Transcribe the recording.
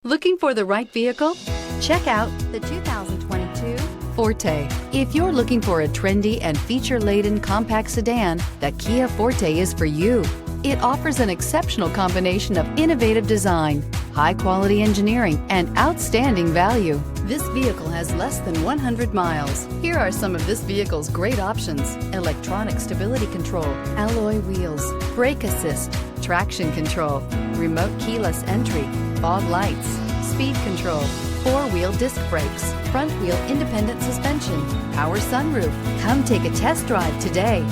Looking for the right vehicle? Check out the 2022 Forte. If you're looking for a trendy and feature-laden compact sedan, the Kia Forte is for you. It offers an exceptional combination of innovative design, high-quality engineering, and outstanding value. This vehicle has less than 100 miles. Here are some of this vehicle's great options: electronic stability control, alloy wheels, brake assist, traction control, remote keyless entry, fog lights, speed control, four-wheel disc brakes, front wheel independent suspension, power sunroof. Come take a test drive today.